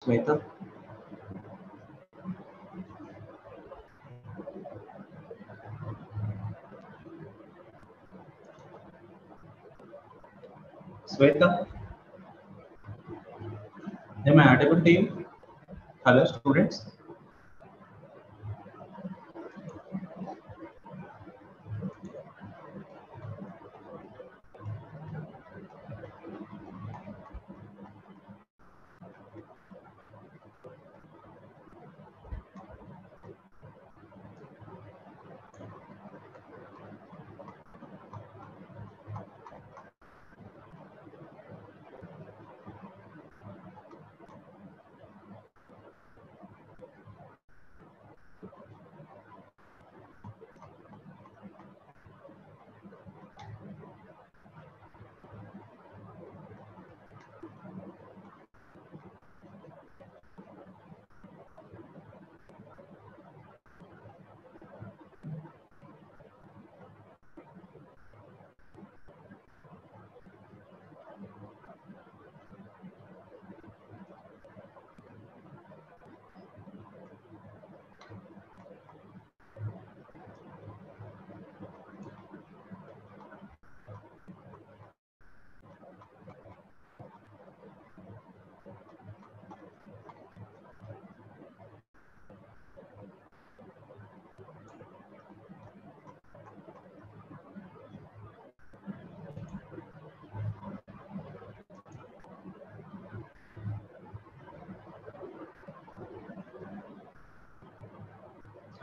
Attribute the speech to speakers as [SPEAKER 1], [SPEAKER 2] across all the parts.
[SPEAKER 1] Sweta. Sweta, am I audible to you? Hello, students.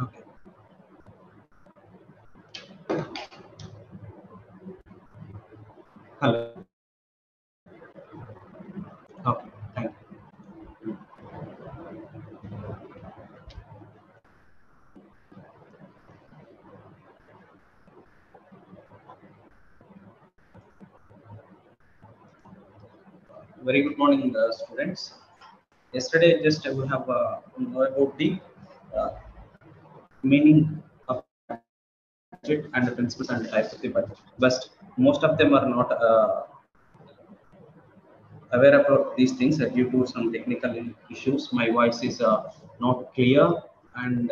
[SPEAKER 1] Okay. Hello. Okay. Thank you. Very good morning, students. Yesterday, just we have know about the uh, meaning of budget and the principles and types of the budget. But most of them are not aware about these things due to some technical issues. My voice is not clear, and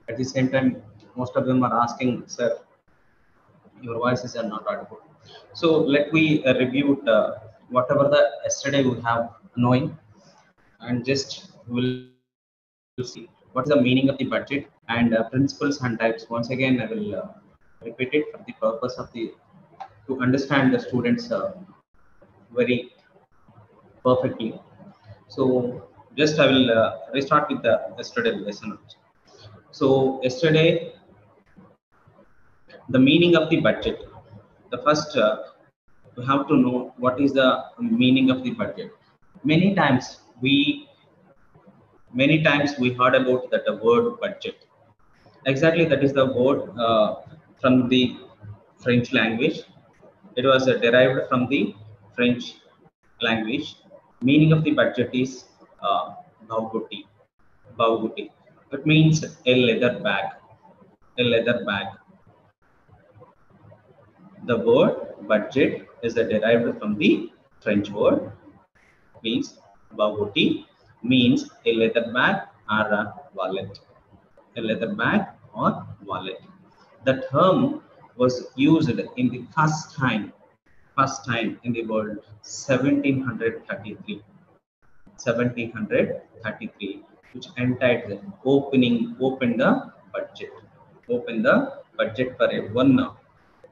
[SPEAKER 1] at the same time, most of them are asking, "Sir, your voices are not audible." So let we review whatever the yesterday we have knowing, and just will see what is the meaning of the budget and principles and types. Once again, I will repeat it for the purpose of the to understand the students very perfectly. So just I will restart with the yesterday lesson. So yesterday, the meaning of the budget. The first we have to know what is the meaning of the budget. Many times we heard about that the word budget. Exactly, that is the word from the French language. It was derived from the French language. Meaning of the budget is bauguti. Bauguti. It means a leather bag. A leather bag. The word budget is derived from the French word means bauguti, means a leather bag or a wallet. A leather bag or wallet. The term was used in the first time in the world 1733. 1733, which entitled open the budget. Open the budget for a one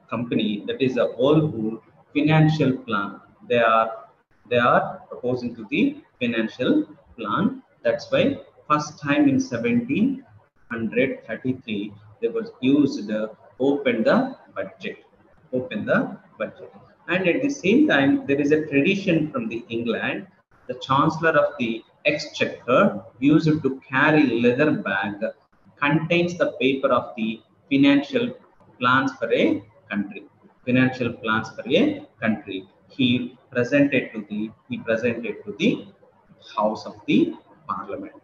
[SPEAKER 1] company, that is a whole financial plan. They are proposing to the financial plan. That's why first time in 1733 they was used open the budget. Open the budget. And at the same time, there is a tradition from the England. The Chancellor of the Exchequer used to carry leather bag contains the paper of the financial plans for a country. Financial plans for a country. He presented to the House of the Parliament.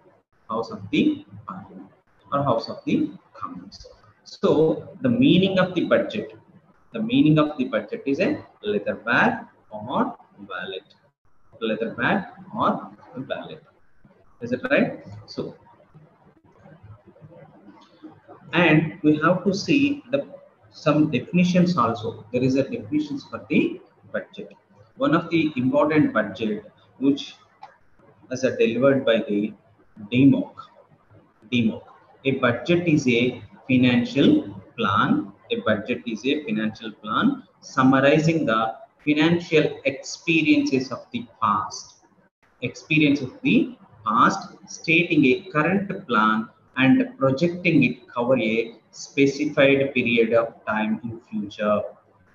[SPEAKER 1] House of the Parliament or House of the Commons. So the meaning of the budget. The meaning of the budget is a leather bag or wallet. Leather bag or wallet. Is it right? So, and we have to see the some definitions also. There is a definitions for the budget. One of the important budget which is delivered by the DMOC. DMOC. A budget is a financial plan. A budget is a financial plan summarizing the financial experiences of the past. Experience of the past, stating a current plan and projecting it cover a specified period of time in future.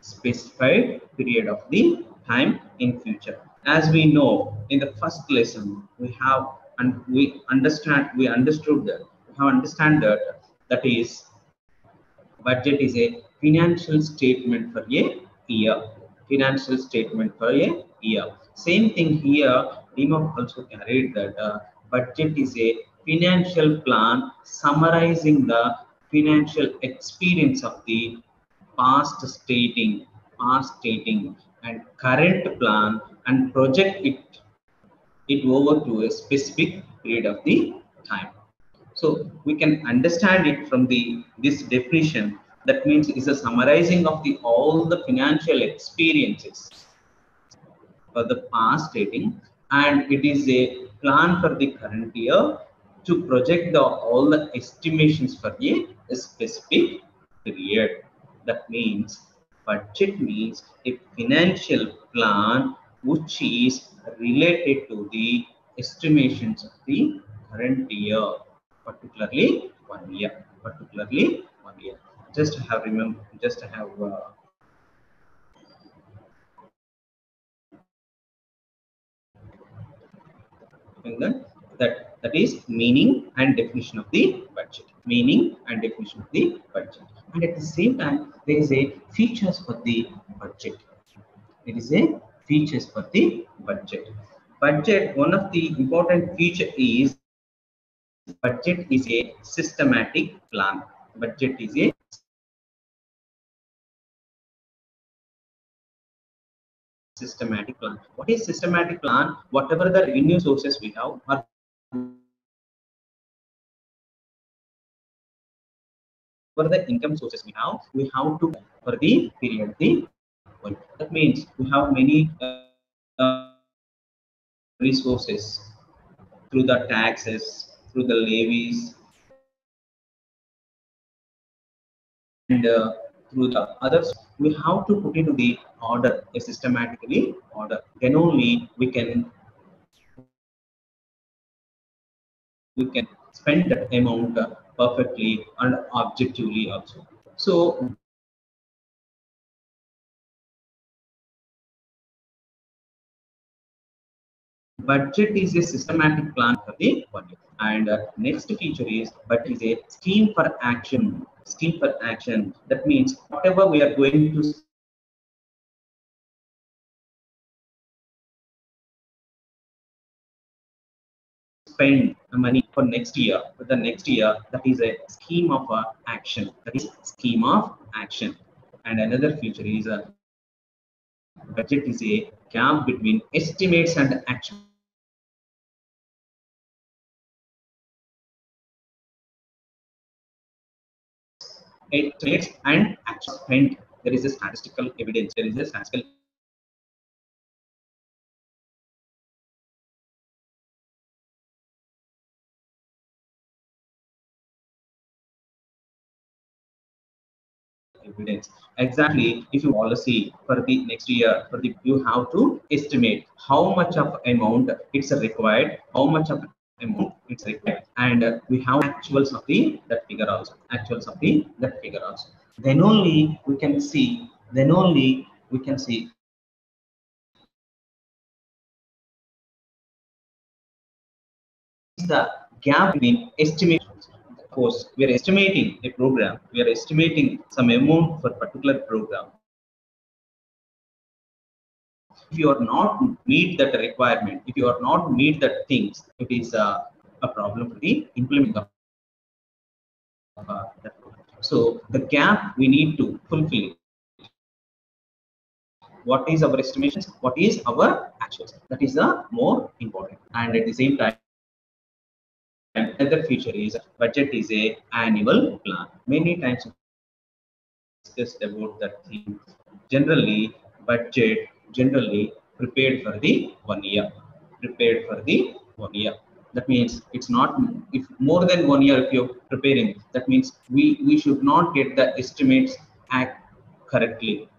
[SPEAKER 1] Specified period of the time in future. As we know, in the first lesson, we have and we understood that we have understand that that is budget is a financial statement for a year. Financial statement for a year. Same thing here. DMOC also carried that budget is a financial plan summarizing the financial experience of the past stating and current plan and project it over to a specific period of the time. So we can understand it from the this definition. That means it's a summarizing of the all the financial experiences for the past dating, and it is a plan for the current year to project the all the estimations for a specific period. That means budget means a financial plan which is related to the estimations of the current year, particularly 1 year. Particularly 1 year. Just have remember. Just have. That is meaning and definition of the budget. Meaning and definition of the budget. And at the same time, there is a features for the budget. It is a features for the budget. Budget, one of the important feature is budget is a systematic plan. Budget is a systematic plan. What is systematic plan? Whatever the revenue sources we have, or for the income sources we have to for the period the one. That means we have many resources through the taxes, through the levies, and through the others. We have to put into the order, a systematically order. Then only we can spend that amount perfectly and objectively also. So budget is a systematic plan for the budget. And next feature is budget is a scheme for action. Scheme for action. That means whatever we are going to spend money for next year, for the next year, that is a scheme of action. That is scheme of action. And another feature is a budget is a gap between estimates and action. Estimates and action spent. There is a statistical evidence. There is a statistical evidence. Exactly, if you policy for the next year, for the you have to estimate how much of amount it's required, how much of amount it's required, and we have actuals of the that figure also. Actuals of the that figure also. Then only we can see. Then only we can see the gap between estimations. Of course, we are estimating a program. We are estimating some amount for particular program. If you are not meet that requirement, if you are not meet that things, it is a problem for the implement of that program. So the gap we need to fulfill. What is our estimations? What is our actuals? That is the more important. And at the same time, another feature is budget is a annual plan. Many times discussed about that theme. Generally, budget generally prepared for the 1 year. Prepared for the 1 year. That means it's not if more than 1 year if you're preparing. That means we should not get the estimates correctly.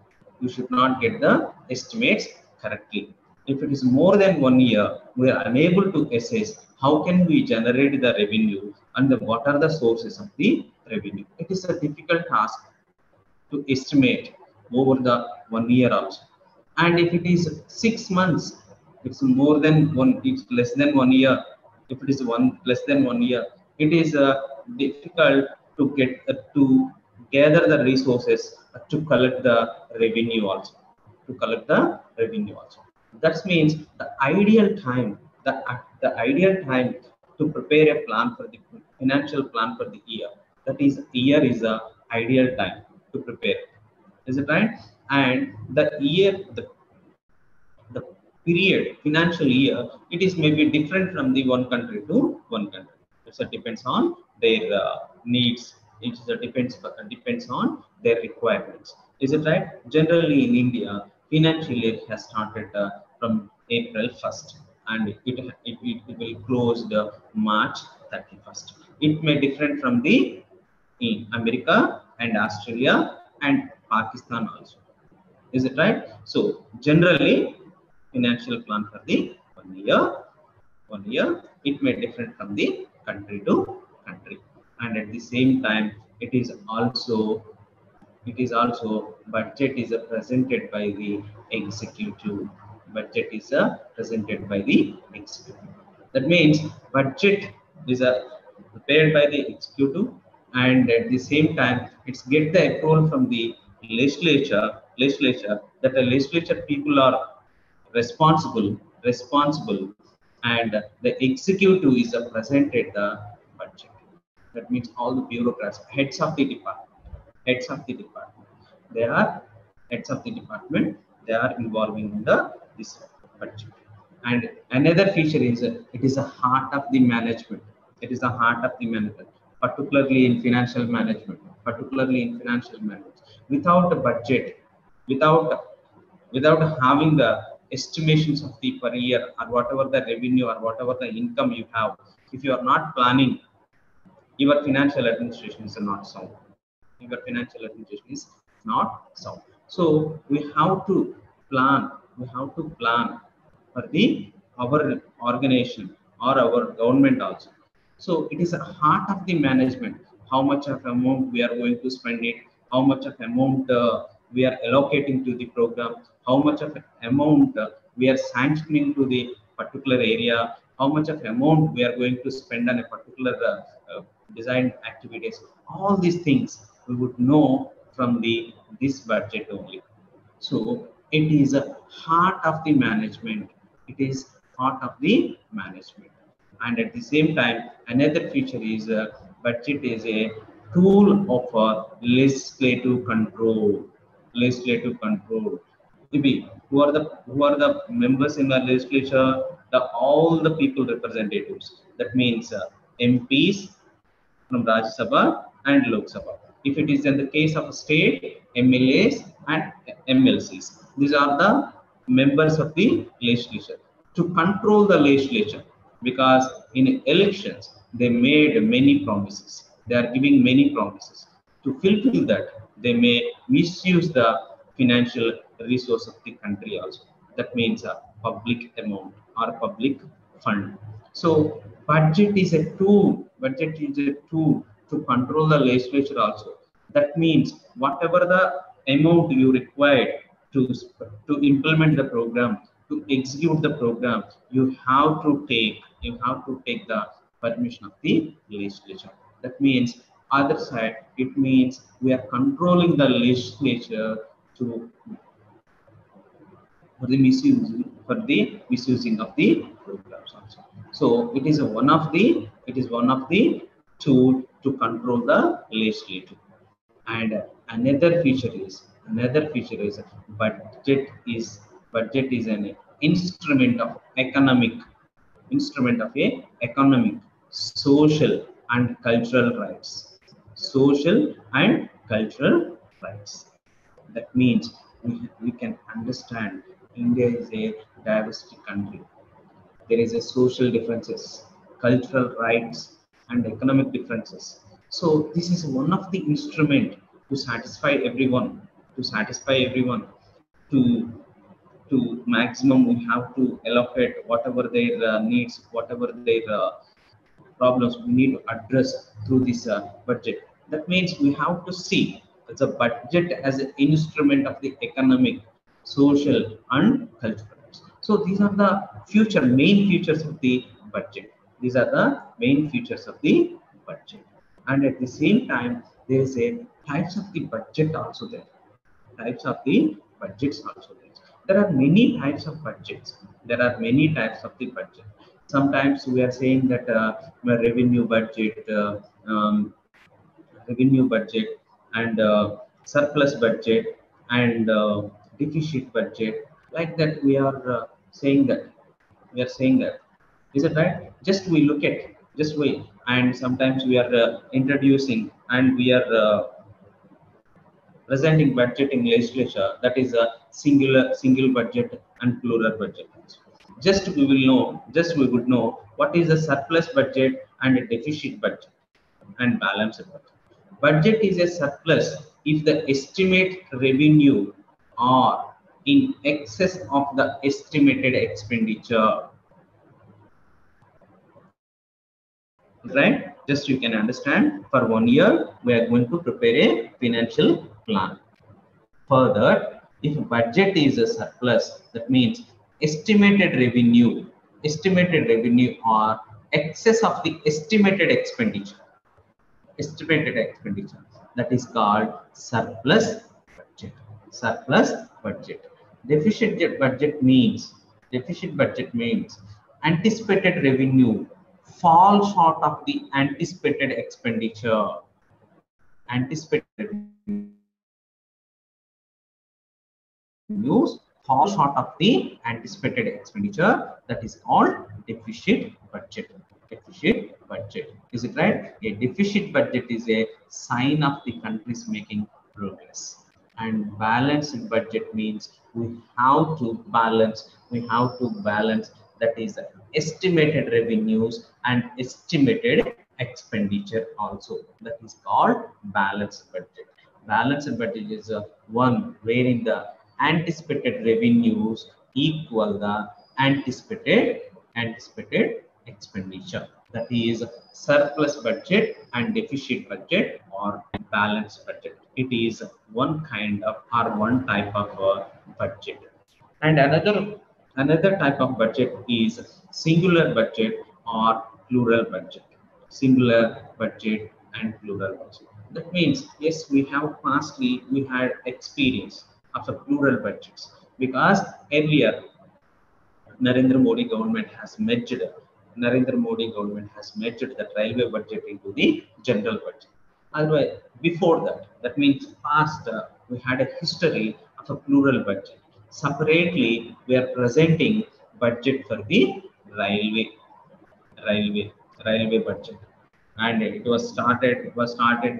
[SPEAKER 1] We should not get the estimates correctly. If it is more than 1 year, we are unable to assess how can we generate the revenue and what are the sources of the revenue. It is a difficult task to estimate over the 1 year also. And if it is 6 months, it's more than one, it's less than 1 year. If it is less than 1 year, it is difficult to get to gather the resources to collect the revenue also. To collect the revenue also. That means the ideal time, the ideal time to prepare a plan for the financial plan for the year. That is, year is the ideal time to prepare. Is it right? And the year, the period, financial year, it is maybe different from the one country to one country. It depends on their needs. It depends on their requirements. Is it right? Generally in India, financial year has started from April 1st and it will close the March 31st. It may different from the in America and Australia and Pakistan also. Is it right? So generally, financial plan for the 1 year, it may different from the country to country, and at the same time, it is also budget is presented by the executive. Budget is presented by the executive. That means budget is prepared by the executive, and at the same time, it's get the approval from the legislature. That the legislature people are responsible, and the executive is presented the budget. That means all the bureaucrats, heads of the department, they are heads of the department. They are involving in this budget. And another feature is it is a heart of the management. It is the heart of the management, particularly in financial management. Without a budget, without having the estimations of the per year or whatever the revenue or whatever the income you have, if you are not planning, your financial administration is not sound. Your financial administration is not sound. So we have to plan. For our organization or our government also. So it is a heart of the management. How much of amount we are going to spend it? How much of amount we are allocating to the program? How much of amount we are sanctioning to the particular area? How much of amount we are going to spend on a particular design activities? All these things we would know from this budget only. So it is a heart of the management. It is part of the management. And at the same time, another feature is budget is a tool of legislative control. Maybe who are the members in the legislature? All the people representatives. That means MPs from Rajya Sabha and Lok Sabha. If it is in the case of state, MLAs and MLCs, these are the members of the legislature to control the legislature, because in elections they made many promises. They are giving many promises. To fulfill that, they may misuse the financial resource of the country also. That means a public amount or public fund. So budget is a tool. Budget is a tool to control the legislature also. That means whatever the amount you require to implement the program, to execute the program, you have to take the permission of the legislature. That means other side, it means we are controlling the legislature for the misusing of the programs also. So it is one of the tool to control the legislature. And another feature is budget is an instrument of economic social and cultural rights. Social and cultural rights. That means we can understand India is a diversity country. There is a social differences, cultural rights, and economic differences. So this is one of the instrument to satisfy everyone, to satisfy everyone, to maximum we have to allocate whatever their needs, whatever their problems we need to address through this budget. That means we have to see the budget as an instrument of the economic, social, and cultural rights. So these are the main features of the budget. These are the main features of the budget. And at the same time, there is a types of the budget also there. Types of the budgets also there. There are many types of budgets. There are many types of the budget. Sometimes we are saying that revenue budget, revenue budget, and surplus budget, and deficit budget. Like that, we are saying that. We are saying that. Is it right? Just we look at. Just wait. And sometimes we are introducing, and we are presenting budget in legislature, that is a single budget and plural budget. Just we will know, just we would know what is a surplus budget and a deficit budget and balanced budget. Budget is a surplus if the estimate revenue are in excess of the estimated expenditure. Right? Just you can understand, for 1 year we are going to prepare a financial plan. Further, if budget is a surplus, that means estimated revenue or excess of the estimated expenditure. Estimated expenditure, that is called surplus budget. Surplus budget. Deficit budget means anticipated revenue fall short of the anticipated expenditure. Anticipated revenues fall short of the anticipated expenditure, that is called deficit budget. Deficit budget. Is it right? A deficit budget is a sign of the country's making progress. And balanced budget means we have to balance, that is estimated revenues and estimated expenditure also. That is called balanced budget. Balanced budget is one wherein the anticipated revenues equal the anticipated expenditure. That is surplus budget and deficit budget or balanced budget. It is one kind of or one type of budget. And another type of budget is singular budget or plural budget. Singular budget and plural budget. That means, yes, we had experience of the plural budgets, because earlier Narendra Modi government has merged the railway budget into the general budget. Otherwise, before that, that means past, we had a history of a plural budget. Separately, we are presenting budget for the railway, railway, railway budget, and it was started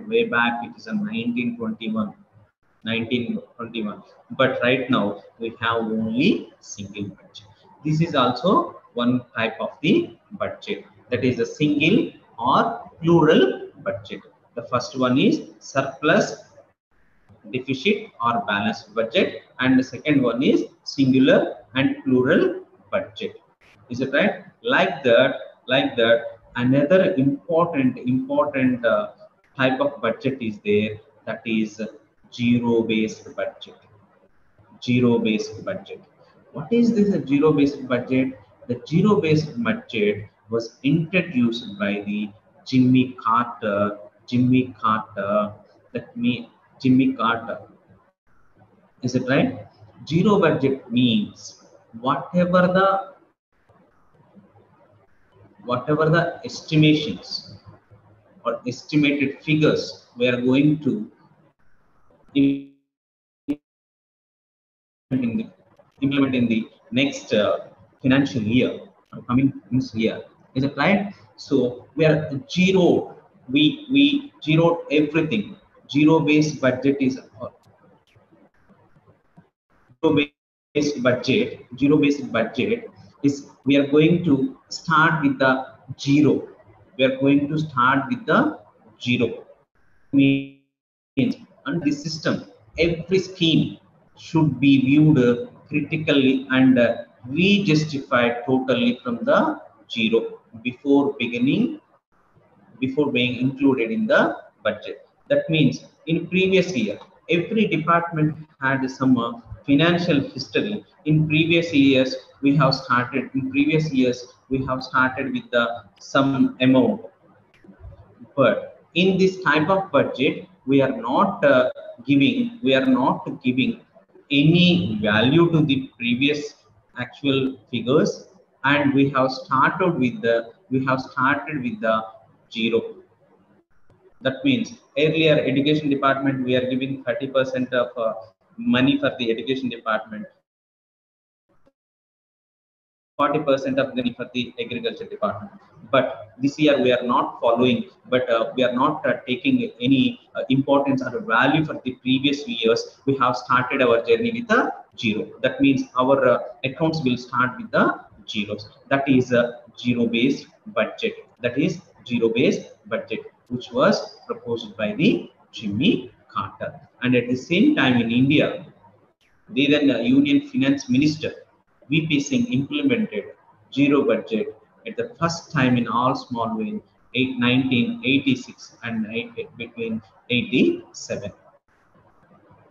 [SPEAKER 1] way back. It is a 1921. But right now we have only single budget. This is also one type of the budget, that is a single or plural budget. The first one is surplus, deficit or balanced budget, and the second one is singular and plural budget. Is it right? Like that, another important type of budget is there, that is zero based budget. Zero based budget. What is this zero based budget? The zero based budget was introduced by the Jimmy Carter. That means Jimmy Carter. Is it right? Zero budget means whatever the estimations or estimated figures we are going to implement in the next financial year or coming year, Is it right? So we are zero. We zeroed everything. Zero based budget is zero based budget is we are going to start with the zero. We are going to start with the zero. Means under this system, every scheme should be viewed critically and re-justified totally from the zero before being included in the budget. That means in previous year, every department had some financial history. In previous years, we have started with some amount, but in this type of budget, we are not giving any value to the previous actual figures, and we have started with the zero. That means earlier education department we are giving 30% of money for the education department, 40% of the money for the agriculture department. But this year we are not following, but we are not taking any importance or value for the previous years. We have started our journey with a zero. That means our accounts will start with the zeros. That is a zero based budget. That is zero based budget, which was proposed by the Jimmy Carter. And at the same time in India, the then Union Finance Minister VP Singh implemented zero budget at the first time in all small way in 1986 and between 87.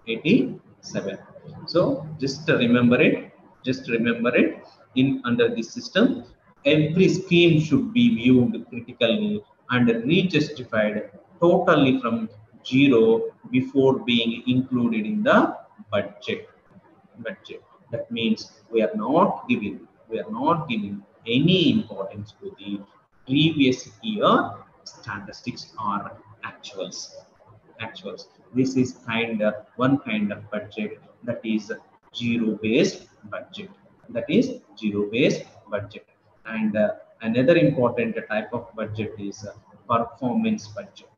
[SPEAKER 1] 87. So just remember it. Just remember it. In under this system, every scheme should be viewed critically and re-justified totally from zero before being included in the budget. That means we are not giving any importance to the previous year statistics or actuals. Actuals. This is one kind of budget, that is zero based budget. That is zero based budget. And another important type of budget is performance budget.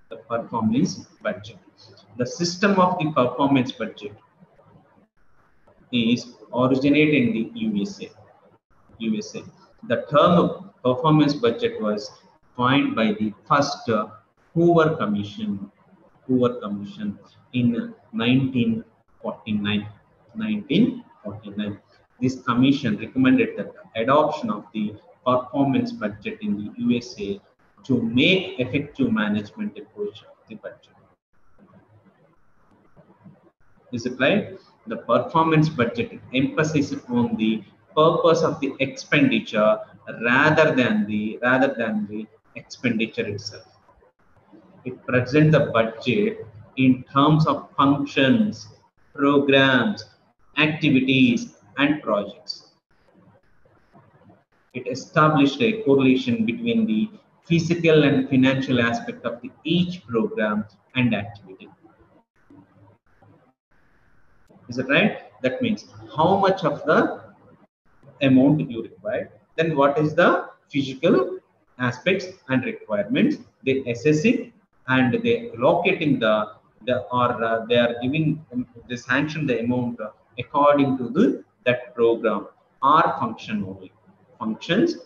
[SPEAKER 1] The performance budget. The system of the performance budget is originated in the USA. The term performance budget was coined by the first Hoover Commission. In 1949. 1949. This commission recommended the adoption of the performance budget in the USA to make effective management approach of the budget. Is it right? The performance budget emphasizes on the purpose of the expenditure rather than the expenditure itself. It presents the budget in terms of functions, programs, activities, and projects. It established a correlation between the physical and financial aspect of each program and activity. Is it right? That means how much of the amount you require, then what is the physical aspects and requirements. They assess it and they allocating they are giving they sanction the amount according to that program or function only. Functions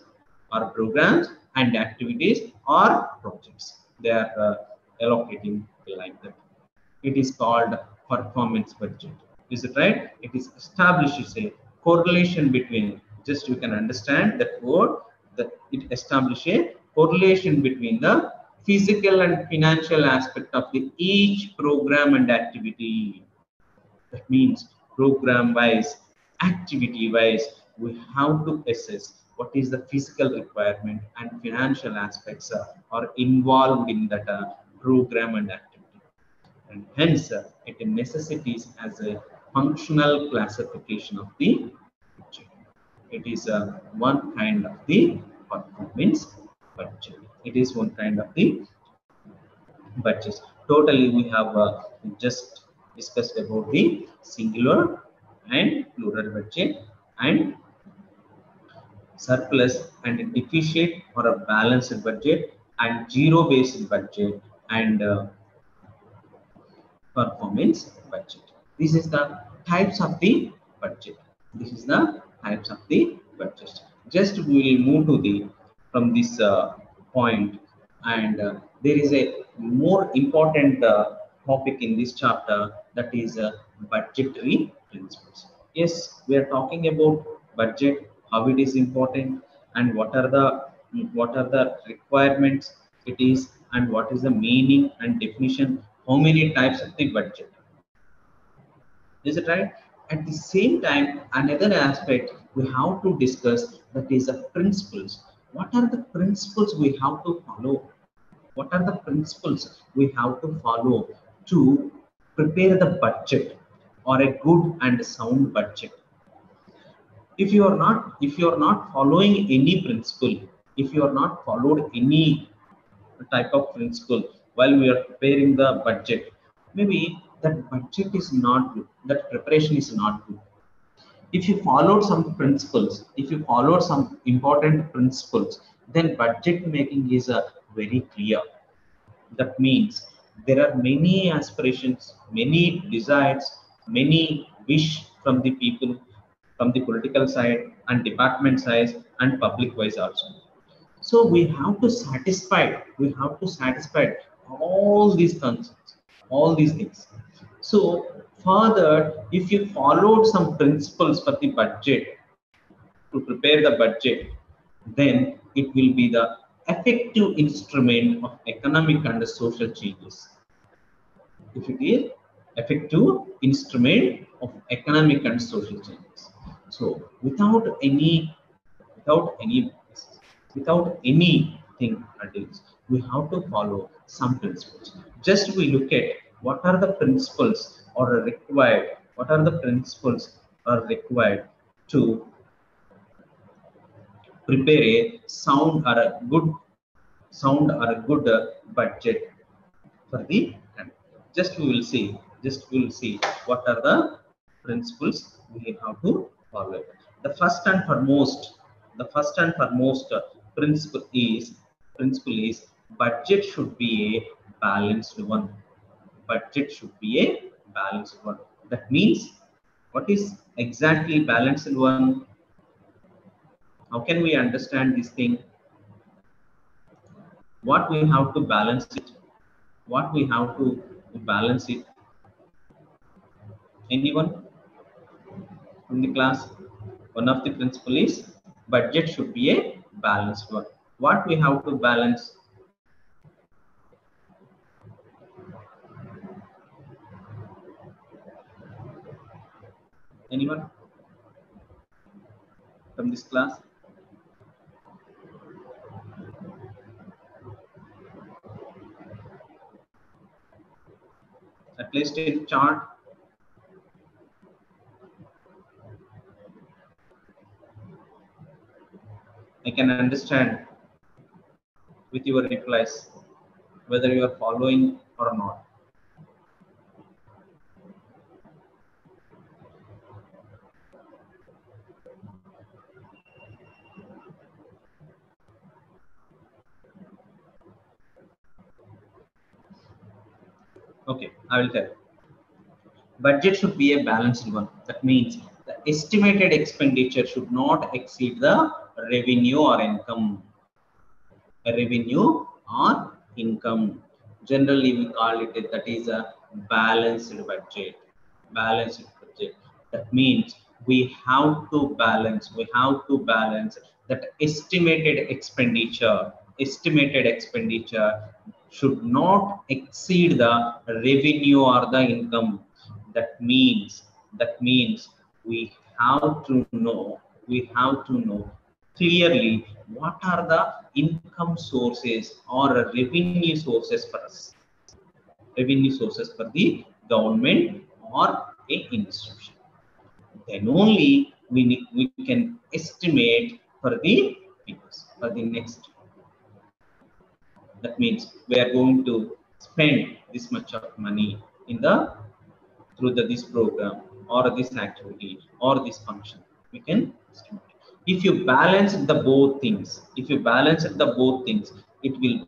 [SPEAKER 1] or programs and activities or projects. They are allocating like that. It is called performance budget. Is it right? It is establishes a correlation between, just you can understand that word, that it establishes a correlation between the physical and financial aspect of each program and activity. That means program wise, activity wise, we have to assess what is the physical requirement and financial aspects are involved in that program and activity. And hence it necessitates as a functional classification of the budget. It is one kind of the performance budget. It is one kind of the budget. Totally, we have just discussed about the singular and plural budget and surplus and a deficit or a balanced budget, and zero based budget, and performance budget. This is the types of the budget. This is the types of the budget. Just we will move to the from this point, and there is a more important topic in this chapter, that is budgetary principles. Yes, we are talking about budget, how it is important, and what are the requirements it is, and what is the meaning and definition, how many types of the budget. Is it right? At the same time, another aspect we have to discuss, that is the principles. What are the principles we have to follow? What are the principles we have to follow to prepare the budget or a good and sound budget? If you are not following any principle, if you are not followed any type of principle while we are preparing the budget, maybe that budget is not good, that preparation is not good. If you followed some principles, if you followed some important principles, then budget making is very clear. That means there are many aspirations, many desires, many wish from the people, from the political side and department side and public wise also. So we have to satisfy all these concepts, all these things. So further, if you followed some principles for the budget, to prepare the budget, then it will be the effective instrument of economic and social changes. If it is effective instrument of economic and social changes. So without any without anything else, we have to follow some principles. Just we look at what are the principles or are required, what are the principles are required to prepare a sound or a good budget for the country. Just we will see what are the principles we have to follow. The first and foremost principle is budget should be a balanced one. Budget should be a balanced one. That means, what is exactly balanced one? How can we understand this thing? What we have to balance it? What we have to balance it? Anyone from the class? One of the principle is budget should be a balanced one. What we have to balance? Anyone from this class? At least in chart. I can understand with your replies whether you are following or not. Okay, I will tell. Budget should be a balanced one. That means the estimated expenditure should not exceed the revenue or income. Revenue or income. Generally, we call it that is a balanced budget. Balanced budget. That means we have to balance. We have to balance that estimated expenditure. Estimated expenditure should not exceed the revenue or the income. That means we have to know clearly what are the income sources or revenue sources for us, revenue sources for the government or a institution. Then only we can estimate for the figures for the next. That means we are going to spend this much of money in the through this program or this activity or this function. We can estimate. If you balance the both things, it will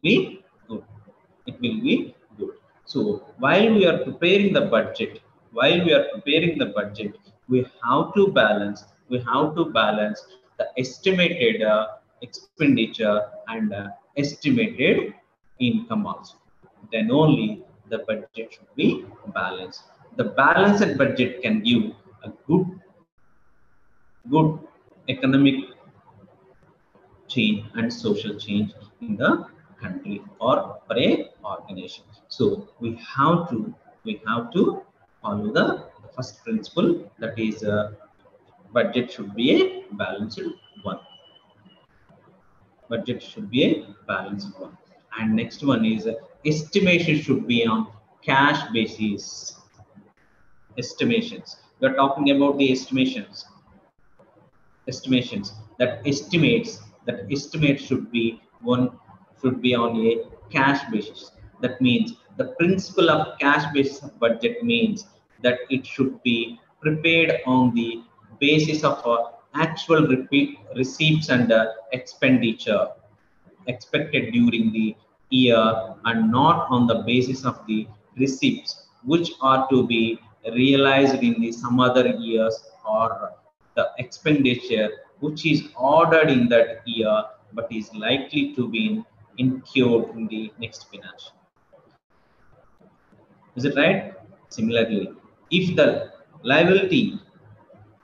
[SPEAKER 1] be good. It will be good. So while we are preparing the budget, we have to balance. The estimated expenditure and estimated income also. Then only the budget should be balanced. The balanced budget can give a good economic change and social change in the country or for a organization. So we have to follow the first principle, that is budget should be a balanced one. Budget should be a balanced one. And next one is estimation should be on cash basis. Estimations. We are talking about the estimations that estimates should be on a cash basis. That means the principle of cash basis of budget means that it should be prepared on the basis of actual receipts and expenditure expected during the year, and not on the basis of the receipts which are to be realized in the some other years, or the expenditure which is ordered in that year but is likely to be incurred in the next financial. Is it right? Similarly, if the liability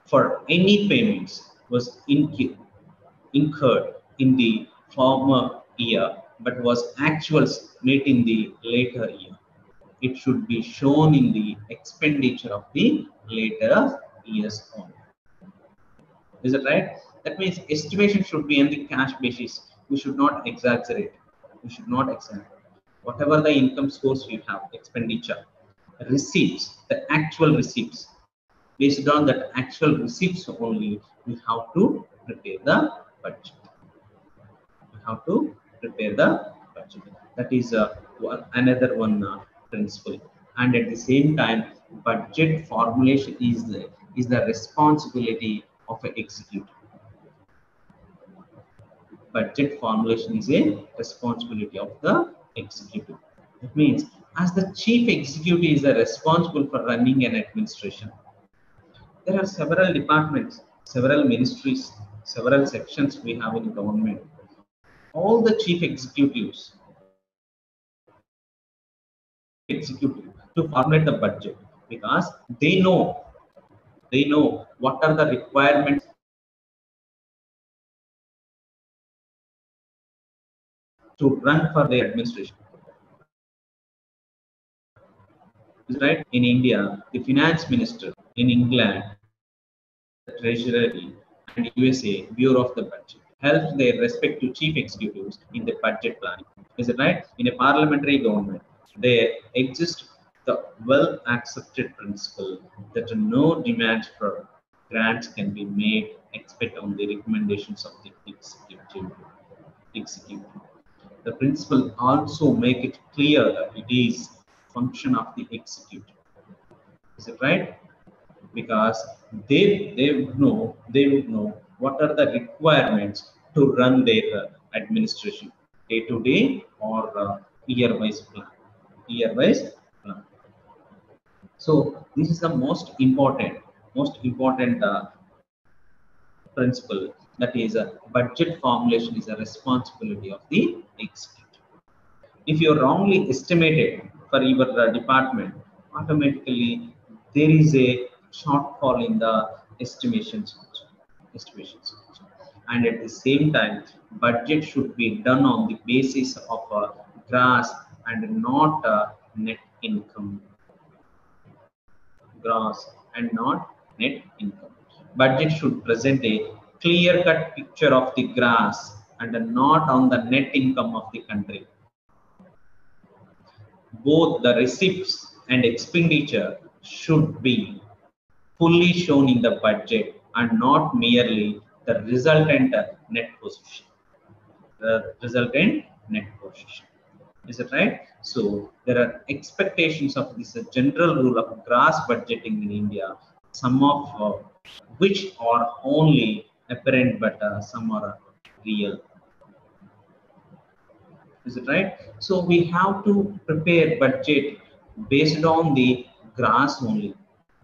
[SPEAKER 1] for any payments was incurred in the former year but was actuals made in the later year, it should be shown in the expenditure of the later years only. Is it right? That means estimation should be on the cash basis. We should not exaggerate. Whatever the income source you have, expenditure, receipts, the actual receipts. Based on that actual receipts only, we have to prepare the budget. That is another one principle. And at the same time, budget formulation is the responsibility of an executive. Budget formulation is a responsibility of the executive. That means, as the chief executive is responsible for running an administration, there are several departments, several ministries, several sections we have in government. All the chief executives to formulate the budget, because they know what are the requirements to run for their administration. Right? In India, the finance minister; in England, the Treasury; and USA, Bureau of the Budget, helps their respective chief executives in the budget planning. Is it right? In a parliamentary government, there exists the well accepted principle that no demands for grants can be made except on the recommendations of the executive. The principle also make it clear that it is function of the executive. Is it right? Because they would know what are the requirements to run their administration, day to day or year-wise plan. So this is the most important principle, that is budget formulation is a responsibility of the executive. If you are estimated for your department, automatically there is a shortfall in the estimations also. And at the same time, budget should be done on the basis of gross and not net income. Budget should present a clear-cut picture of the gross and not on the net income of the country. Both the receipts and expenditure should be fully shown in the budget and not merely the resultant net position. Is it right? So there are expectations of this general rule of gross budgeting in India, some of which are only apparent, but some are real. Is it right? So we have to prepare budget based on the gross only.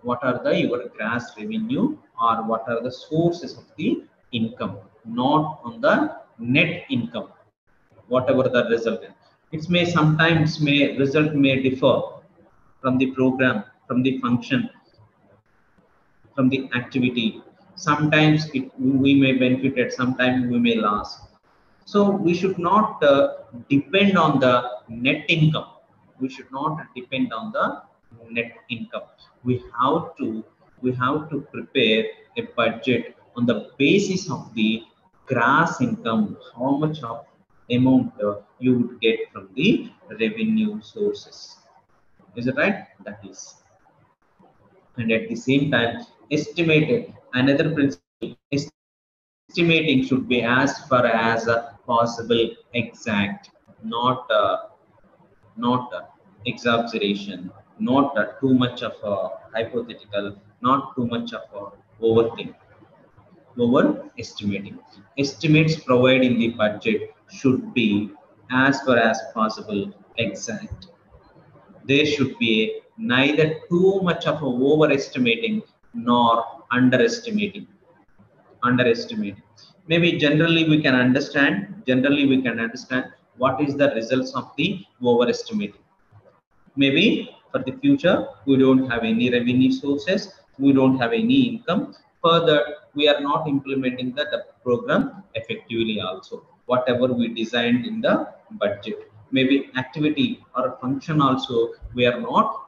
[SPEAKER 1] What are the your gross revenue, or what are the sources of the income, not on the net income, whatever the result is. It may sometimes may result may differ from the program, from the function, from the activity. Sometimes we may benefit it, sometimes we may lose. So we should not depend on the net income. We should not depend on the net income. We have to prepare a budget on the basis of the gross income, how much of amount you would get from the revenue sources. Is it right? That is. And at the same time, estimated, another principle, estimating should be as far as possible exact, not exaggeration, not too much of a hypothetical, not too much of a overthink, overestimating. Estimates provided in the budget should be as far as possible exact. There should be neither too much of a overestimating nor underestimating. Maybe generally we can understand what is the results of the overestimating. Maybe for the future we don't have any revenue sources, we don't have any income. Further, we are not implementing the program effectively also. Whatever we designed in the budget, maybe activity or function also we are not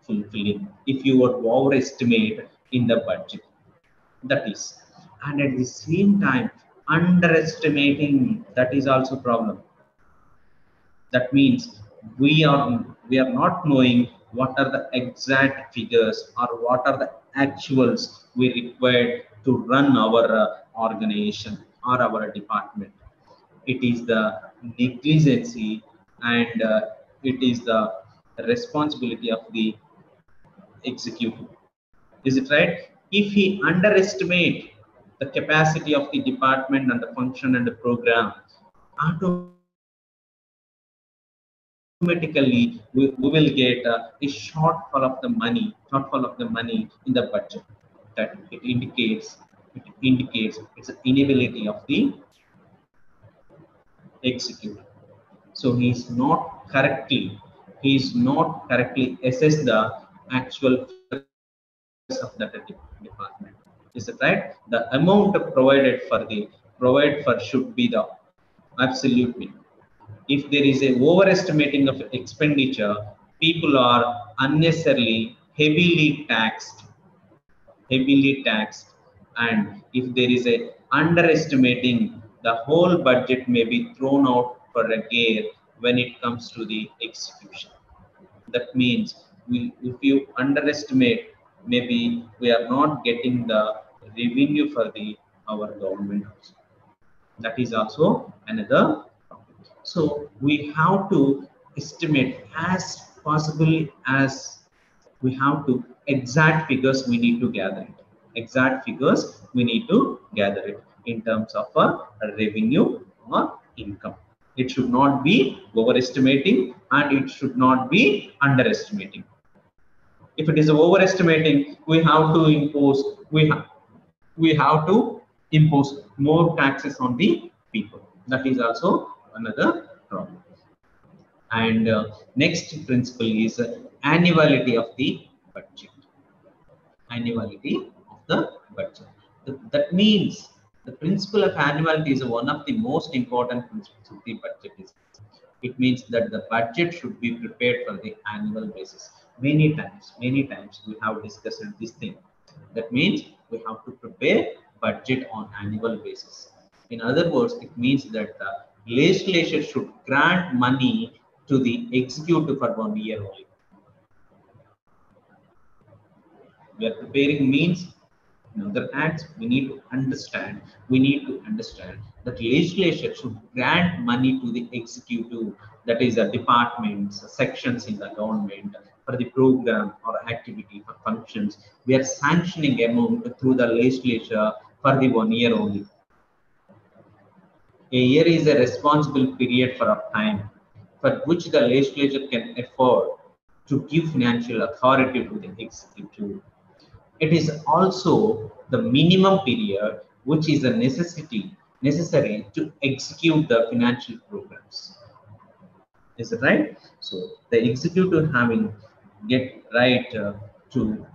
[SPEAKER 1] fulfilling if you would overestimate in the budget. That is, and at the same time underestimating, that is also problem. That means we are not knowing what are the exact figures or what are the actuals we required to run our organization or our department. It is the negligence, and it is the responsibility of the executive. Is it right? If he underestimate the capacity of the department and the function and the program, automatically we will get a shortfall of the money in the budget. That it indicates it's an inability of the executive. So he is not correctly assess the actual figures of that department. Is it right? The amount provide for should be the absolutely. If there is a overestimating of expenditure, people are unnecessarily heavily taxed, and if there is a underestimating, the whole budget may be thrown out for a gear when it comes to the execution. That means if you underestimate, maybe we are not getting the revenue for the our government also. That is also another topic. So we have to estimate as possible as we have to exact figures we need to gather it. Exact figures we need to gather it in terms of a revenue or income. It should not be overestimating and it should not be underestimating. If it is overestimating, we have to impose more taxes on the people. That is also another problem. And next principle is annuality of the budget. Annuality of the budget. That means the principle of annuality is one of the most important principles of the budget. It means that the budget should be prepared for the annual basis. Many times we have discussed this thing. That means we have to prepare budget on annual basis. In other words, it means that the legislature should grant money to the executive for 1 year only. We are preparing means, in other hands, we need to understand that legislature should grant money to the executive, that is the departments, sections in the government, for the program or activity or functions. We are sanctioning amount through the legislature for the 1 year only. A year is a responsible period for a time for which the legislature can afford to give financial authority to the executive. It is also the minimum period which is a necessary to execute the financial programs. Is it right? So the executive having get right to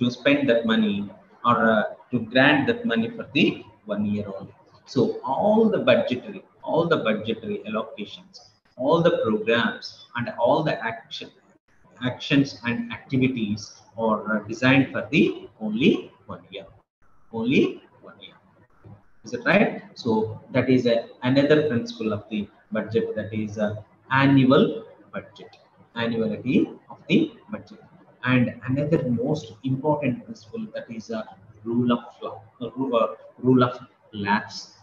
[SPEAKER 1] spend that money or to grant that money for the 1 year only. So all the budgetary allocations, all the programs and all the actions and activities are designed for the only 1 year. Only 1 year. Is it right? So that is another principle of the budget, that is annual budget, annuality of the budget. And another most important principle, that is a rule of law, rule of lapse,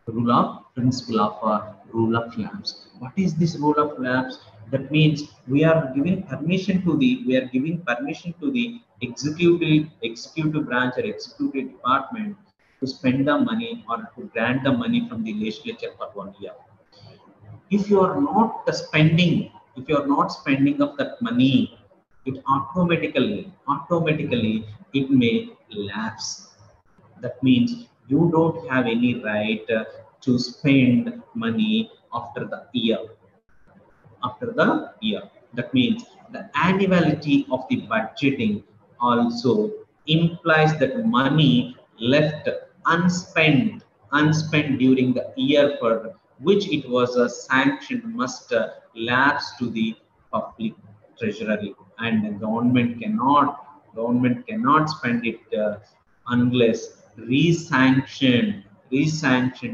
[SPEAKER 1] rule of principle of rule of lapse. What is this rule of lapse? That means we are giving permission to the executive branch or executive department to spend the money or to grant the money from the legislature for 1 year. If you are not spending, if you are not spending of that money, it automatically it may lapse. That means you don't have any right to spend money after the year. After the year, that means the annuality of the budgeting also implies that money left unspent during the year for which it was a sanction must lapse to the public treasury, and the government cannot spend it unless resanctioned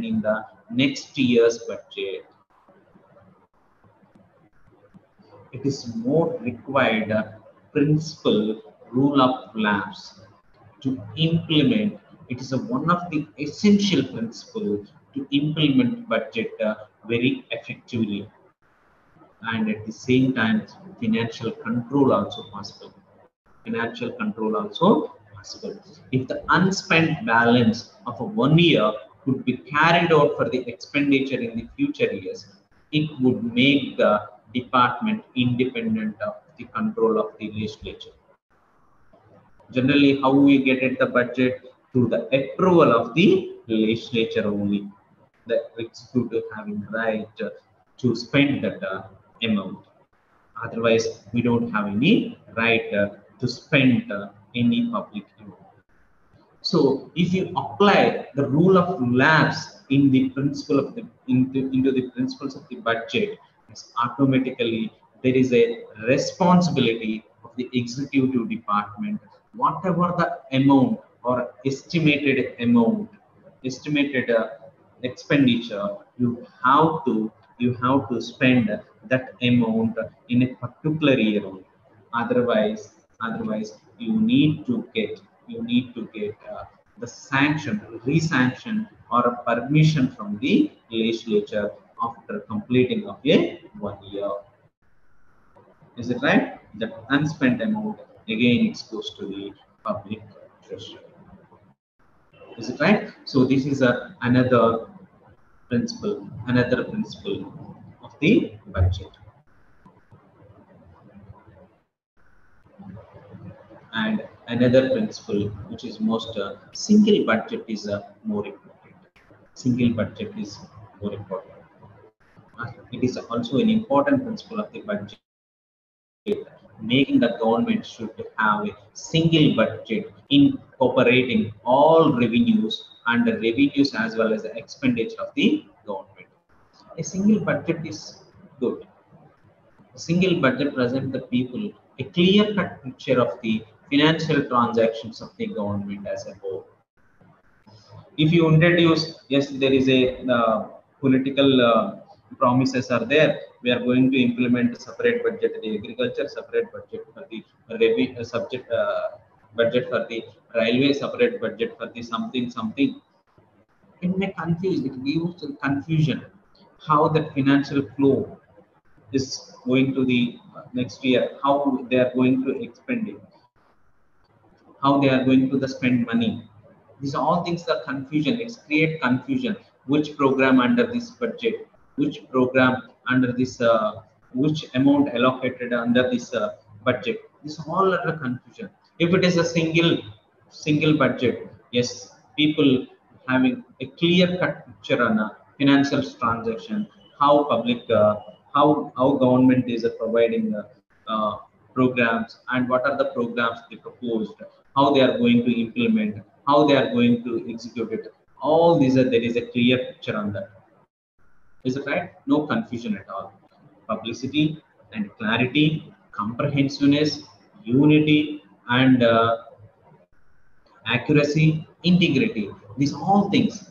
[SPEAKER 1] in the next year's budget. It is more required principle rule of lapse to implement. It is one of the essential principles to implement budget very effectively, and at the same time financial control also possible. Financial control also possible. If the unspent balance of a 1 year could be carried out for the expenditure in the future years, it would make the department independent of the control of the legislature. Generally, how we get at the budget? Through the approval of the legislature only. The executive having right to spend that amount. Otherwise, we don't have any right to spend any public amount. So, if you apply the rule of lapse in the principle of the into the principles of the budget, automatically there is a responsibility of the executive department. Whatever the amount or estimated expenditure, you have to spend that amount in a particular year only. Otherwise you need to get the resanction or a permission from the legislature after completing of a 1 year. Is it right? That unspent amount again it goes to the public treasury. Is it right? So this is another principle of the budget. And another principle which is most single budget is more important. Single budget is more important. It is also an important principle of the budget, making the government should have a single budget incorporating all revenues and the revenues as well as the expenditure of the government. A single budget is good. A single budget presents the people a clear-cut picture of the financial transactions of the government as a whole. If you introduce, yes, there is a political promises are there. We are going to implement a separate budget, the agriculture separate budget for the budget for the railway, separate budget for the something. It may confuse. It gives confusion how that financial flow is going to the next year, how they are going to expend it, how they are going to the spend money. These are all things are confusion. It's create confusion. Which program under this budget? Which program under this? Which amount allocated under this budget? This all are the confusion. If it is a single budget, yes, people having a clear cut picture on a financial transaction, how public, how government is providing uh, programs, and what are the programs they proposed, how they are going to implement, how they are going to execute it. All these are, there is a clear picture on that. Is it right? No confusion at all. Publicity and clarity, comprehensiveness, unity, and accuracy, integrity. These all things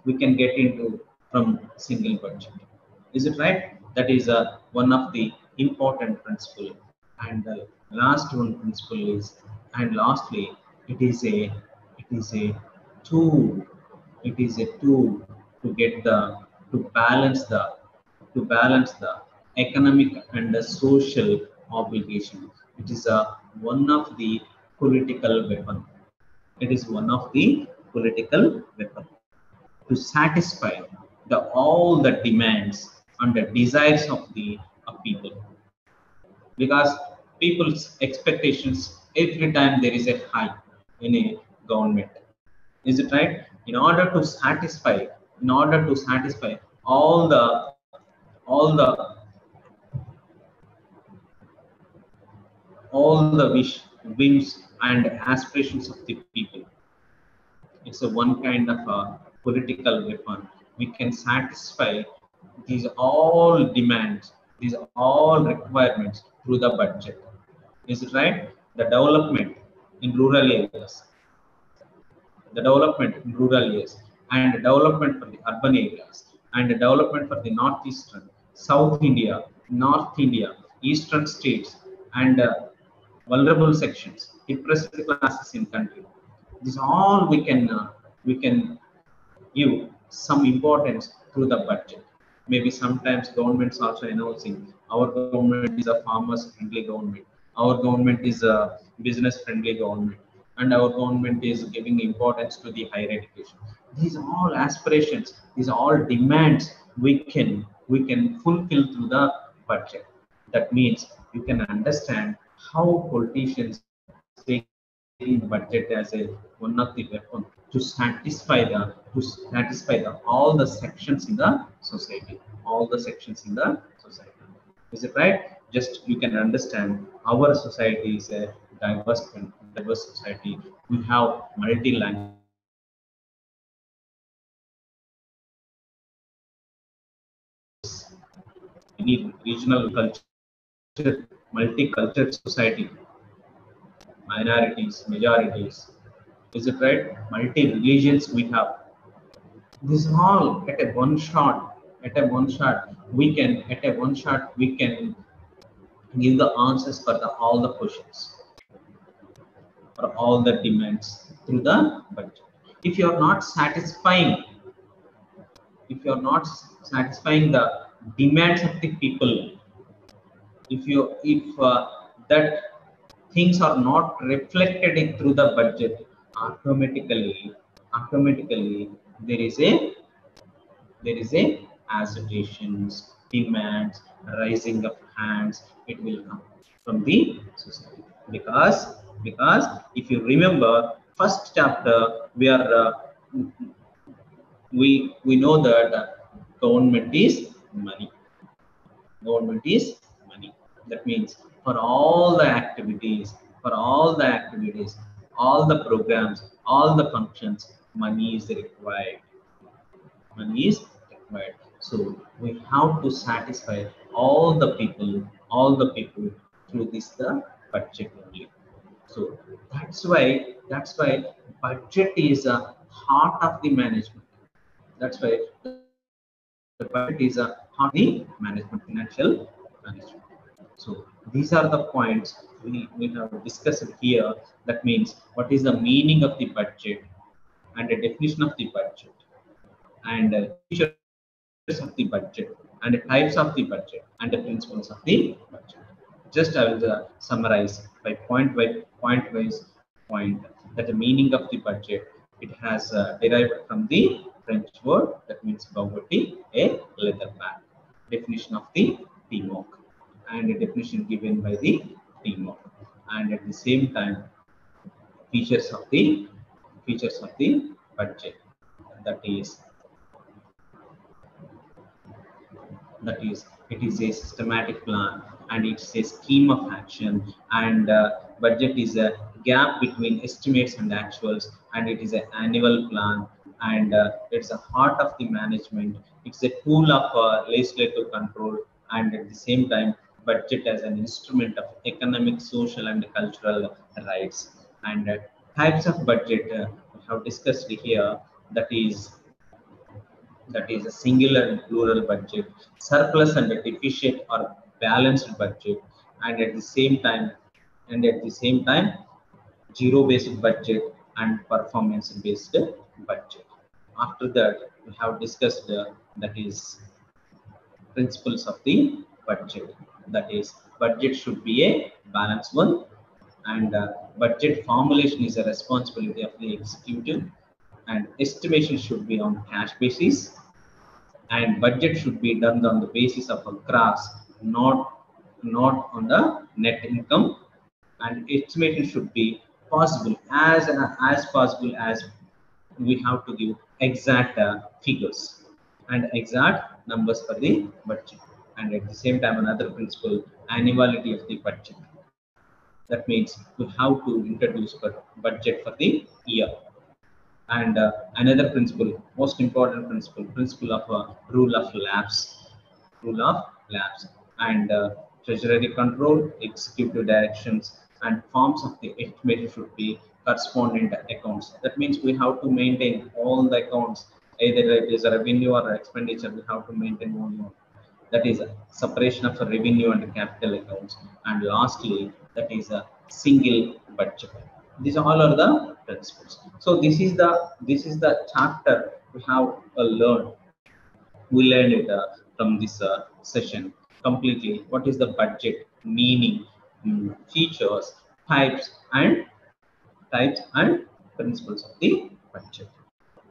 [SPEAKER 1] we can get into from single budget. Is it right? That is one of the important principle. And the last one principle is, and lastly, it is a it is a tool. It is a tool to get the to balance the economic and the social obligation. It is a one of the political weapon. It is one of the political weapon to satisfy the all the demands and the desires of the people, because people's expectations every time there is a high in a government. Is it right? In order to satisfy, in order to satisfy all the all the whims and aspirations of the people, it's a one kind of a political weapon. We can satisfy these all demands, these all requirements through the budget. Is it right? The development in rural areas, the development in rural areas, and the development for the urban areas, and the development for the northeastern, South India, North India, eastern states, and vulnerable sections, depressed classes in country. This all we can give some importance to the budget. Maybe sometimes governments also announcing our government is a farmers friendly government, our government is a business friendly government, and our government is giving importance to the higher education. These are all aspirations, these are all demands we can fulfill through the budget. That means you can understand how politicians take budget as a one of the weapon to satisfy the all the sections in the society, all the sections in the society. Is it right? Just you can understand our society is a diverse society. We have multi language, any regional culture, multicultural society, minorities, majorities. Is it right? Multi religions we have. This all at a one shot. At a one shot, we can give the answers for the all the questions, for all the demands through the budget. If you are not satisfying, if you are not satisfying the demands of the people, if that things are not reflected in through the budget, automatically there is a agitations, demands, rising of hands. It will come from the society, because if you remember first chapter, we are we know that government is money. Government is money. That means for all the activities, all the programs, all the functions, money is required. Money is required. So we have to satisfy all the people through this the budget only. So that's why budget is a heart of the management. That's why the budget is a heart of the management, financial management. So these are the points we have discussed here. That means what is the meaning of the budget and the definition of the budget and future of the budget and the types of the budget and the principles of the budget. Just I will summarize by wise point that the meaning of the budget, it has derived from the French word that means poverty, a leather bag. Definition of the teamwork and a definition given by the teamwork, and at the same time features of the budget, that is it is a systematic plan and it's a scheme of action, and budget is a gap between estimates and actuals, and it is an annual plan, and it's a heart of the management. It's a tool of legislative control, and at the same time budget as an instrument of economic, social and cultural rights. And types of budget we have discussed here, that is a singular and plural budget, surplus and a deficit or balanced budget, and at the same time, zero based budget and performance based budget. After that, we have discussed that is principles of the budget. That is, budget should be a balanced one, and budget formulation is a responsibility of the executive, and estimation should be on cash basis, and budget should be done on the basis of a graphs, not on the net income, and estimation should be possible as possible as we have to give exact figures and exact numbers for the budget. And at the same time, another principle, annuality of the budget. That means we have to introduce budget for the year. And another principle, most important principle of rule of labs, and treasury control, executive directions, and forms of the estimate should be correspondent accounts. That means we have to maintain all the accounts, either it is a revenue or expenditure. We have to maintain one. That is a separation of revenue and capital accounts, and lastly, that is a single budget. These all are the principles. So this is the chapter we have learned. We learned it from this session completely. What is the budget, meaning, features, types and principles of the budget.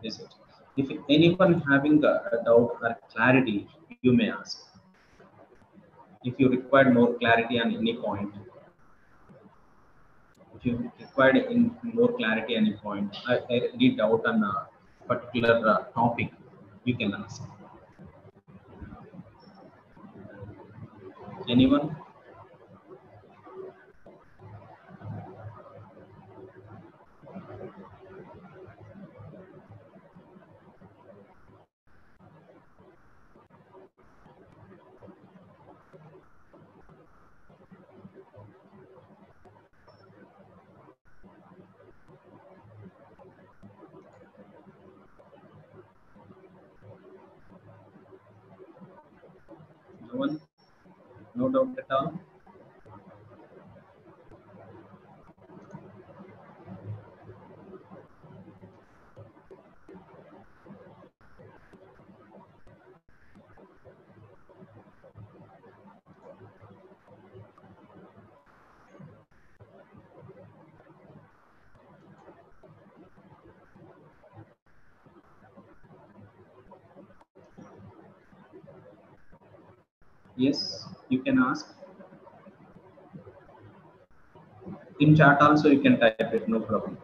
[SPEAKER 1] Is it? If anyone having a doubt or clarity, you may ask. If you require more clarity on any point, if you required in more clarity on any point, I need doubt on a particular topic, you can ask. Anyone? No one? No doubt at all? Yes, you can ask. In chat also you can type it, no problem.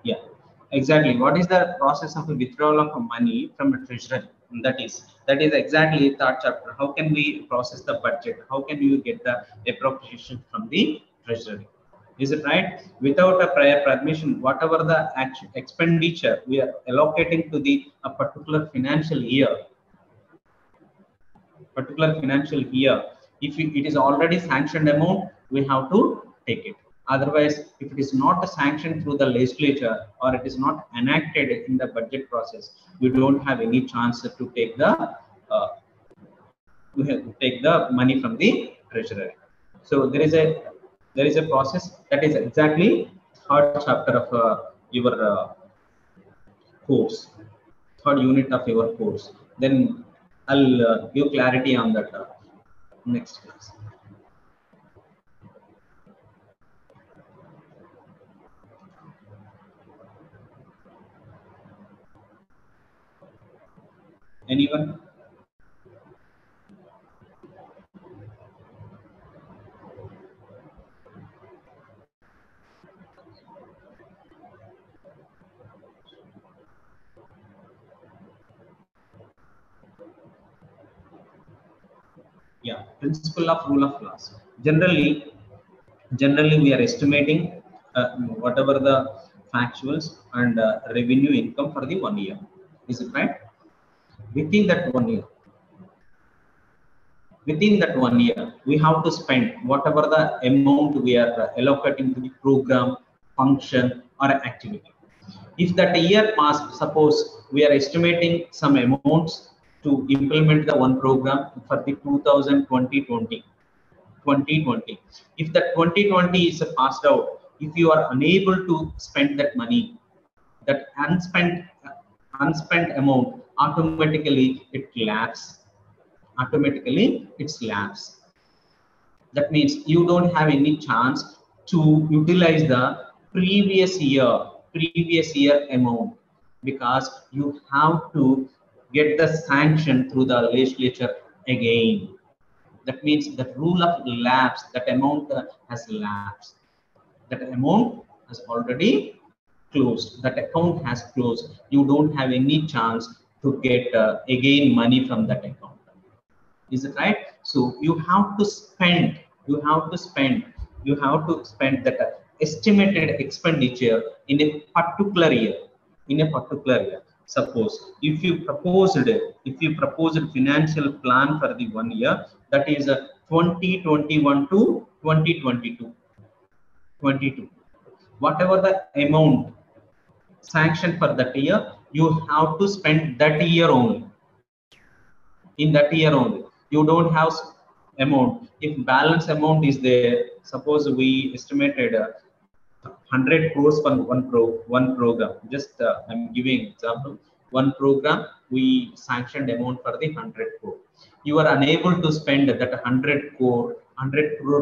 [SPEAKER 1] Yeah, exactly. What is the process of a withdrawal of money from a treasury? That is That is exactly third chapter. How can we process the budget? How can you get the appropriation from the treasury? Is it right? Without a prior permission, whatever the expenditure we are allocating to the a particular financial year, if it is already sanctioned amount, we have to take it. Otherwise, if it is not sanctioned through the legislature or it is not enacted in the budget process, we don't have any chance to take the money from the treasury. So there is a process that is exactly third chapter of your course, third unit of your course. Then I'll give clarity on that next class. Anyone? Yeah, principle of rule of laws. Generally we are estimating whatever the factuals and revenue income for the 1 year. Is it right? Within that 1 year, we have to spend whatever the amount we are allocating to the program, function, or activity. If that year passed, suppose we are estimating some amounts to implement the one program for the 2020. If that 2020 is passed out, if you are unable to spend that money, that unspent amount automatically it lapses. That means you don't have any chance to utilize the previous year amount, because you have to get the sanction through the legislature again. That means the rule of lapse, that amount has lapsed. That amount has already closed. That account has closed. You don't have any chance to get again money from that account. Is it right? So you have to spend that estimated expenditure in a particular year. Suppose if you proposed financial plan for the 1 year, that is 2021 to 2022. Whatever the amount sanctioned for that year, you have to spend that year only. In that year only, you don't have amount. If balance amount is there, suppose we estimated 100 crores for one program. Just I'm giving example. One program we sanctioned amount for the 100 crore. You are unable to spend that 100 crore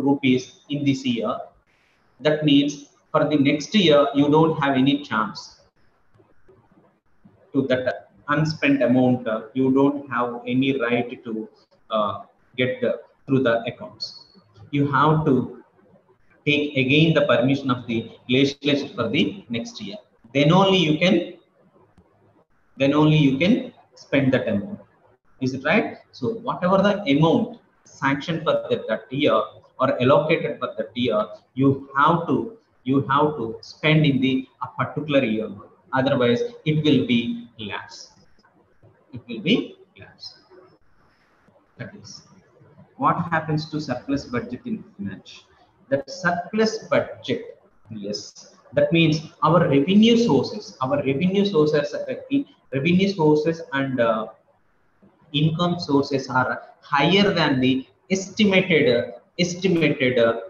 [SPEAKER 1] rupees in this year. That means for the next year you don't have any chance to that unspent amount. You don't have any right to get through the accounts. You have to take again the permission of the legislature for the next year. Then only you can spend that amount. Is it right? So whatever the amount sanctioned for that year or allocated for that year, you have to spend in the a particular year. Otherwise, it will be lapse. That is what happens to surplus budget in finance. That surplus budget, yes, that means our revenue sources and income sources are higher than the estimated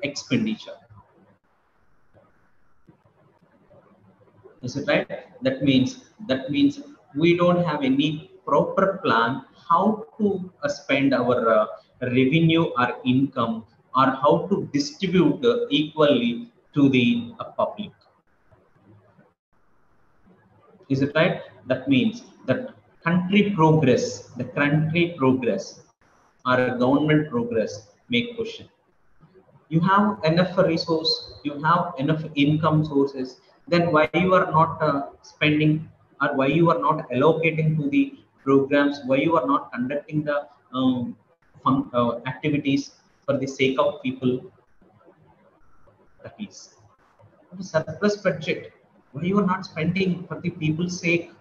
[SPEAKER 1] expenditure. Is it right? That means we don't have any proper plan how to spend our revenue or income, or how to distribute equally to the public. Is it right? That means that country progress or government progress make question. You have enough resource, you have enough income sources, then why you are not spending, or why you are not allocating to the programs, why you are not conducting the activities for the sake of people. That is the surplus budget. Why you are not spending for the people's sake?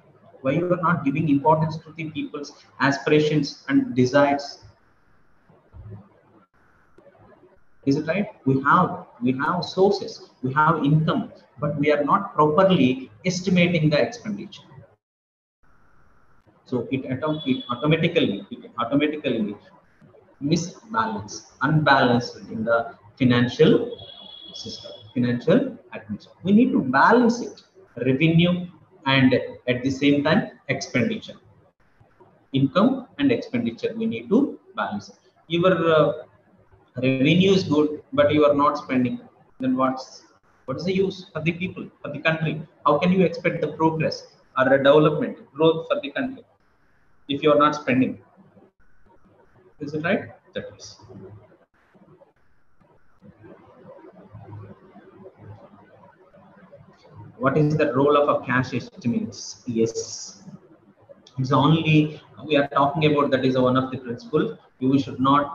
[SPEAKER 1] Why you are not giving importance to the people's aspirations and desires? Is it right? We have sources, we have income, but we are not properly estimating the expenditure. So it automatically unbalanced in the financial system, financial administration. We need to balance it, revenue and at the same time expenditure, income and expenditure. We need to balance it. Your revenue is good, but you are not spending. Then what is the use for the people, for the country? How can you expect the progress or a development, growth for the country if you are not spending? Is it right? That is. What is the role of a cash estimates? Yes, it's only we are talking about, that is one of the principles. You should not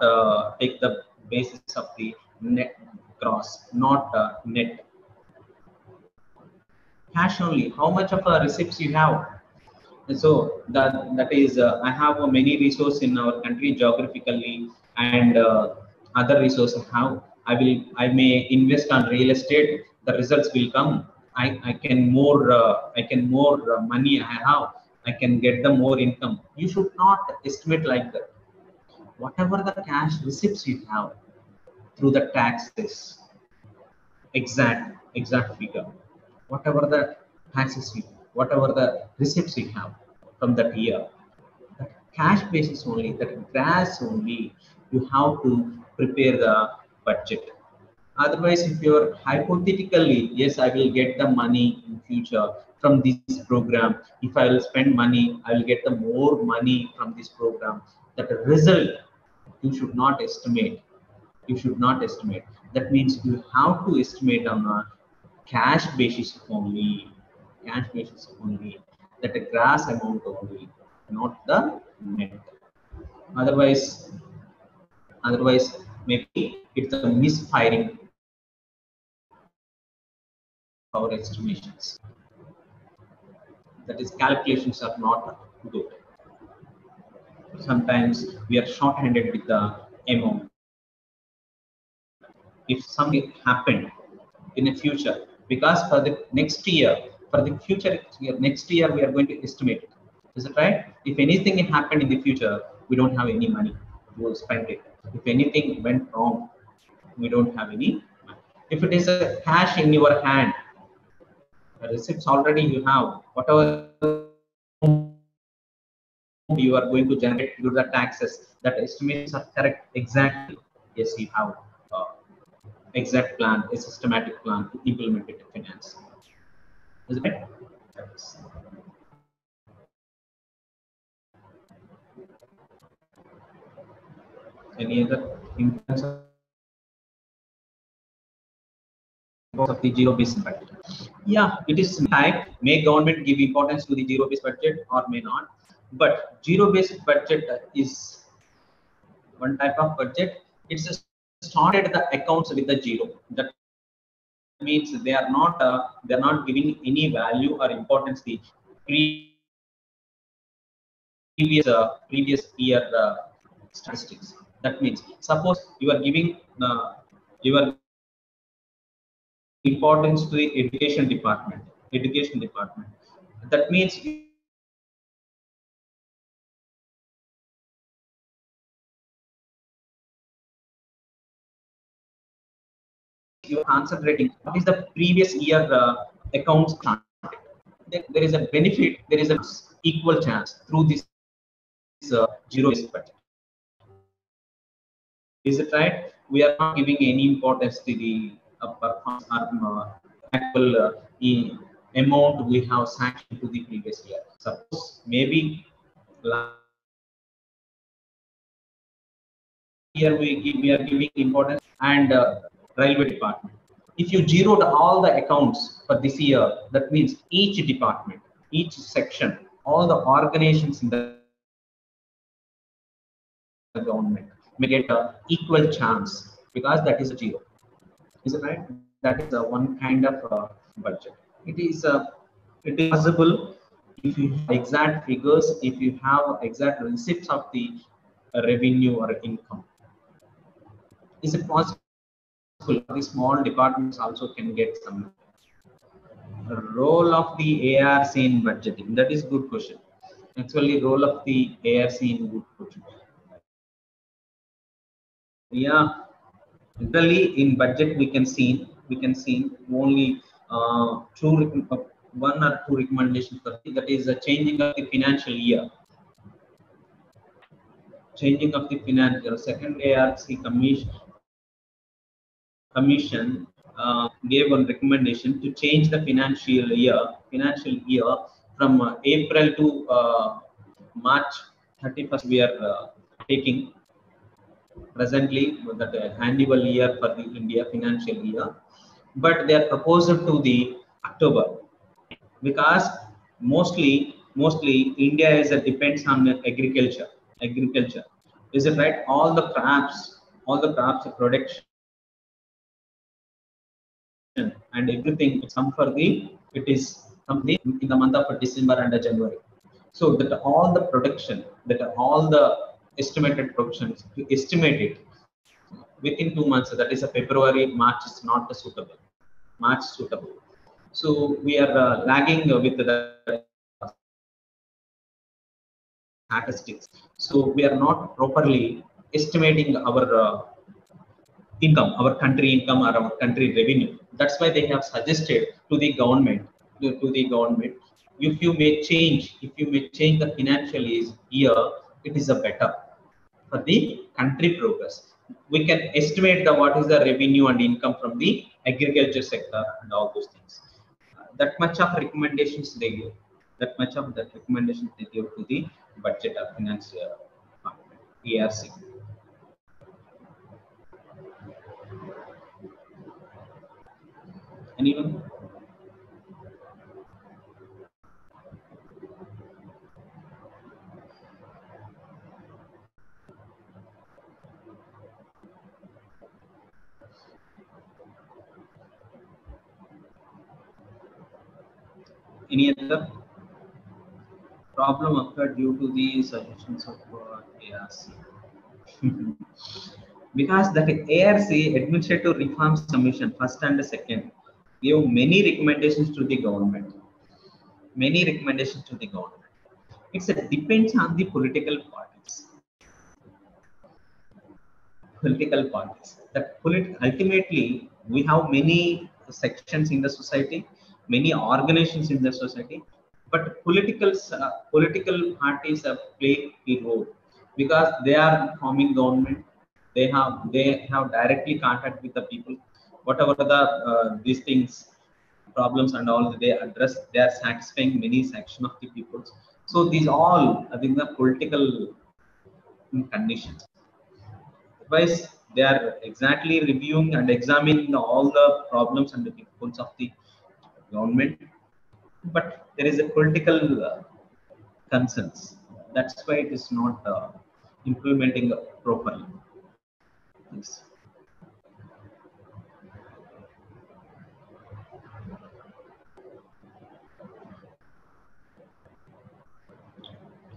[SPEAKER 1] take the basis of the net gross, not net. Cash only. How much of a receipts you have? And so that is I have many resources in our country geographically, and other resources I may invest on real estate. The results will come. I can more money I have. I can get the more income. You should not estimate like that. Whatever the cash receipts you have through the taxes, exact figure, whatever the taxes you, whatever the receipts you have from that year, that cash basis only, that grass only, you have to prepare the budget. Otherwise, if you're hypothetically, yes, I will get the money in future from this program, if I will spend money, I will get the more money from this program, that result you should not estimate. You should not estimate. That means you have to estimate on a cash basis only, cash basis only, that the grass amount only, not the net. Otherwise maybe it's a misfiring our estimations. That is, calculations are not good. Sometimes we are short-handed with the amount. If something happened in the future, because for the next year, for the future year, next year we are going to estimate it. Is it right? If anything happened in the future, we don't have any money to spend it. If anything went wrong, we don't have any money. If it is a cash in your hand, the receipts already you have, whatever you are going to generate due to the taxes, that estimates are correct exactly. Yes, you have exact plan, a systematic plan to implement it in finance. Is it right? Yes. Any other importance of the zero-based budget? Yeah, it is type. May government give importance to the zero-based budget or may not? But zero-based budget is one type of budget. It's started the accounts with the zero. That means they are not giving any value or importance to the previous year statistics. That means suppose you are giving your importance to the education department. That means you are concentrating what is the previous year accounts. There is a benefit, there is an equal chance through this zero-based budget. Is it right? We are not giving any importance to the performance or actual amount we have sanctioned to the previous year. Suppose maybe last year we are giving importance and railway department. If you zeroed all the accounts for this year, that means each department, each section, all the organizations in the the government may get a equal chance, because that is a zero. Is it right? That is one kind of budget. It is possible if you have exact figures, if you have exact receipts of the revenue or income. Is it possible? The small departments also can get some role of the ARC in budgeting. That is good question. Actually, role of the ARC in good question. Yeah, really in budget we can see only one or two recommendations for that is the changing of the financial year. Changing of the financial second ARC commission gave one recommendation to change the financial year from April to March 31st. We are taking presently that annual year for the India financial year, but they are proposed to the October, because mostly India is depends on agriculture. Is it right? All the crops production and everything some for the it is something in the month of December and January. So that all the estimated productions to estimate it within 2 months, that is a February, March is not suitable. March suitable. So we are lagging with the statistics. So we are not properly estimating our income, our country income or our country revenue. That's why they have suggested to the government, if you may change the financial year, it is a better for the country progress. We can estimate the what is the revenue and income from the agriculture sector and all those things. That much of recommendations they give. That much of that recommendations they give to the budget of financial ARC. Anyone? Any other problem occurred due to the suggestions of ARC? Because that ARC Administrative Reforms Commission, first and second, gave many recommendations to the government. Many recommendations to the government. It depends on the political parties. That ultimately we have many sections in the society, many organizations in the society, but political parties have played a role, because they are forming government. They have directly contact with the people. Whatever the these things, problems and all they address, they are satisfying many section of the people. So these all I think the political conditions. Otherwise, they are exactly reviewing and examining all the problems and the pitfalls of the government, but there is a political concerns. That's why it is not implementing properly. Yes.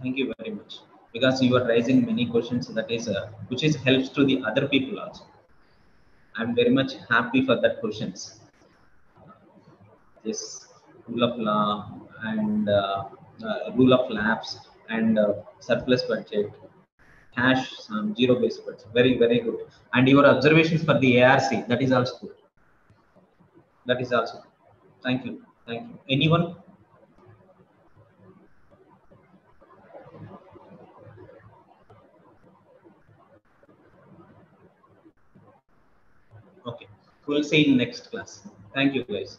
[SPEAKER 1] Thank you very much, because you are raising many questions that is which is helps to the other people also. I'm very much happy for that questions. This rule of law and rule of labs and surplus budget, cash zero based budget. Very good. And your observations for the ARC, that is also good. That is also good. Thank you. Thank you. Anyone? Okay. We'll see in next class. Thank you, guys.